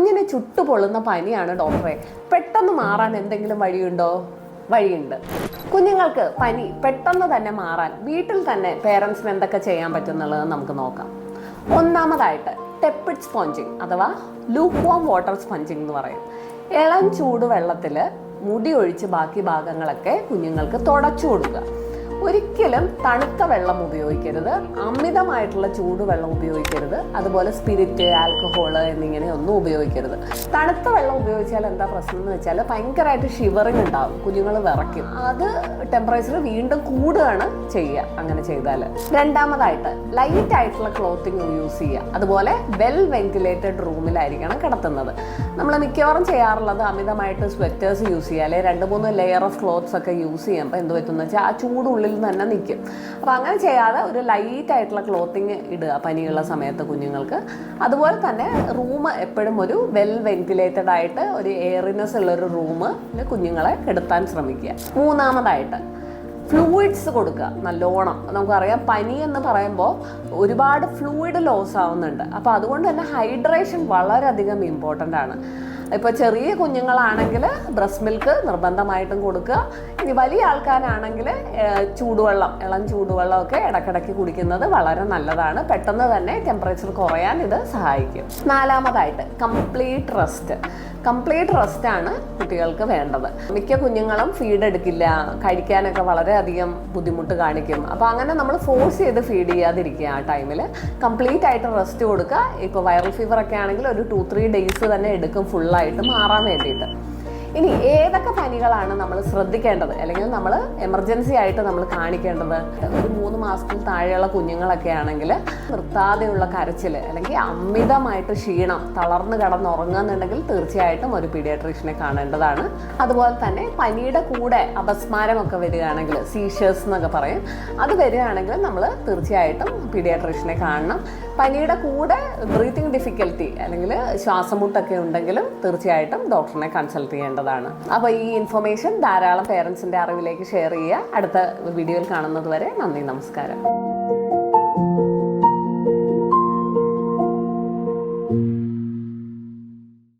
കുഞ്ഞിനെ ചുട്ടുപൊള്ളുന്ന പനിയാണ് ഡോക്ടറെ, പെട്ടെന്ന് മാറാൻ എന്തെങ്കിലും വഴിയുണ്ടോ? വഴിയുണ്ട്. കുഞ്ഞുങ്ങൾക്ക് പനി പെട്ടെന്ന് തന്നെ മാറാൻ വീട്ടിൽ തന്നെ പേരൻസിന് എന്തൊക്കെ ചെയ്യാൻ പറ്റുന്നുള്ളത് നമുക്ക് നോക്കാം. ഒന്നാമതായിട്ട് ടെപ്പിഡ് സ്പോഞ്ചിങ് അഥവാ ലൂക്ക് വാം വാട്ടർ സ്പഞ്ചിങ് എന്ന് പറയും. ഇളം ചൂടുവെള്ളത്തിൽ മുടി ഒഴിച്ച് ബാക്കി ഭാഗങ്ങളൊക്കെ കുഞ്ഞുങ്ങൾക്ക് തുടച്ചു കൊടുക്കുക. ഒരിക്കലും തണുത്ത വെള്ളം ഉപയോഗിക്കരുത്, അമിതമായിട്ടുള്ള ചൂടുവെള്ളം ഉപയോഗിക്കരുത്, അതുപോലെ സ്പിരിറ്റ്, ആൽക്കഹോള് എന്നിങ്ങനെ ഒന്നും ഉപയോഗിക്കരുത്. തണുത്ത വെള്ളം ഉപയോഗിച്ചാൽ എന്താ പ്രശ്നം എന്ന് വെച്ചാൽ ഭയങ്കരമായിട്ട് ഷിവറിങ് ഉണ്ടാവും, കുഞ്ഞുങ്ങൾ വിറയ്ക്കും. അത് ടെമ്പറേച്ചർ വീണ്ടും കൂടുകയാണ് ചെയ്യുക അങ്ങനെ ചെയ്താൽ. രണ്ടാമതായിട്ട് ലൈറ്റ് ആയിട്ടുള്ള ക്ലോത്തിങ് യൂസ് ചെയ്യുക. അതുപോലെ വെൽ വെന്റിലേറ്റഡ് റൂമിലായിരിക്കണം കിടത്തുന്നത്. നമ്മൾ മിക്കവാറും ചെയ്യാറുള്ളത് അമിതമായിട്ട് സ്വെറ്റേഴ്സ് യൂസ് ചെയ്യുക, അല്ലെങ്കിൽ 2-3 ലെയർ ഓഫ് ക്ലോത്ത്സ് ഒക്കെ യൂസ് ചെയ്യുമ്പോൾ എന്ത് പറ്റുമെന്ന് വെച്ചാൽ ആ ചൂടുള്ളിൽ തന്നെ നിൽക്കും. അപ്പോൾ അങ്ങനെ ചെയ്യാതെ ഒരു ലൈറ്റ് ആയിട്ടുള്ള ക്ലോത്തിങ് ഇടുക പനിയുള്ള സമയത്ത് കുഞ്ഞുങ്ങൾക്ക്. അതുപോലെ തന്നെ റൂം എപ്പോഴും ഒരു വെൽ വെന്റിലേറ്റഡ് ആയിട്ട് ഒരു എയറിനെസ് ഉള്ളൊരു റൂമിൽ കുഞ്ഞുങ്ങളെ കിടത്താൻ ശ്രമിക്കുക. മൂന്നാമതായിട്ട് ഫ്ലൂയിഡ്സ് കൊടുക്കുക നല്ലോണം. നമുക്കറിയാം പനി എന്ന് പറയുമ്പോൾ ഒരുപാട് ഫ്ലൂയിഡ് ലോസ് ആവുന്നുണ്ട്. അപ്പോൾ അതുകൊണ്ട് തന്നെ ഹൈഡ്രേഷൻ വളരെയധികം ഇമ്പോർട്ടൻ്റ് ആണ്. ഇപ്പോൾ ചെറിയ കുഞ്ഞുങ്ങളാണെങ്കിൽ ബ്രസ്റ്റ് മിൽക്ക് നിർബന്ധമായിട്ടും കൊടുക്കുക. ഇനി വലിയ ആൾക്കാരാണെങ്കിൽ ചൂടുവെള്ളം, ഇളം ചൂടുവെള്ളമൊക്കെ ഇടയ്ക്കിടയ്ക്ക് കുടിക്കുന്നത് വളരെ നല്ലതാണ്. പെട്ടെന്ന് തന്നെ ടെമ്പറേച്ചർ കുറയാൻ ഇത് സഹായിക്കും. നാലാമതായിട്ട് കംപ്ലീറ്റ് റെസ്റ്റ്. കംപ്ലീറ്റ് റെസ്റ്റാണ് കുട്ടികൾക്ക് വേണ്ടത്. മിക്ക കുഞ്ഞുങ്ങളും ഫീഡ് എടുക്കില്ല, കഴിക്കാനൊക്കെ വളരെയധികം ബുദ്ധിമുട്ട് കാണിക്കും. അപ്പോൾ അങ്ങനെ നമ്മൾ ഫോഴ്സ് ചെയ്ത് ഫീഡ് ചെയ്യാതിരിക്കുക. ആ ടൈമിൽ കംപ്ലീറ്റ് ആയിട്ട് റെസ്റ്റ് കൊടുക്കുക. ഇപ്പോൾ വൈറൽ ഫീവർ ഒക്കെ ആണെങ്കിൽ ഒരു 2-3 ഡേയ്സ് തന്നെ എടുക്കും ഫുള്ളായിട്ട് മാറാൻ വേണ്ടിയിട്ട്. ഇനി ഏതൊക്കെ പനികളാണ് നമ്മൾ ശ്രദ്ധിക്കേണ്ടത് അല്ലെങ്കിൽ നമ്മൾ എമർജൻസി ആയിട്ട് നമ്മൾ കാണിക്കേണ്ടത്? ഒരു 3 മാസത്തിൽ താഴെയുള്ള കുഞ്ഞുങ്ങളൊക്കെ ആണെങ്കിൽ നിർത്താതെയുള്ള കരച്ചിൽ അല്ലെങ്കിൽ അമിതമായിട്ട് ക്ഷീണം, തളർന്ന് കിടന്നുറങ്ങുന്നുണ്ടെങ്കിൽ തീർച്ചയായിട്ടും ഒരു പീഡിയാട്രീഷ്യനെ കാണേണ്ടതാണ്. അതുപോലെ തന്നെ പനിയുടെ കൂടെ അപസ്മാരമൊക്കെ വരികയാണെങ്കിൽ, സീഷേഴ്സ് എന്നൊക്കെ പറയും, അത് വരികയാണെങ്കിൽ നമ്മൾ തീർച്ചയായിട്ടും പീഡിയാട്രീഷ്യനെ കാണണം. പനിയുടെ കൂടെ ബ്രീത്തിങ് ഡിഫിക്കൽറ്റി അല്ലെങ്കിൽ ശ്വാസമുട്ടൊക്കെ ഉണ്ടെങ്കിലും തീർച്ചയായിട്ടും ഡോക്ടറിനെ കൺസൾട്ട് ചെയ്യേണ്ടതാണ്. അപ്പോൾ ഈ ഇൻഫർമേഷൻ ധാരാളം പേരൻസിൻ്റെ അറിവിലേക്ക് ഷെയർ ചെയ്യുക. അടുത്ത വീഡിയോയിൽ കാണുന്നത് വരെ നന്ദി, നമസ്കാരം.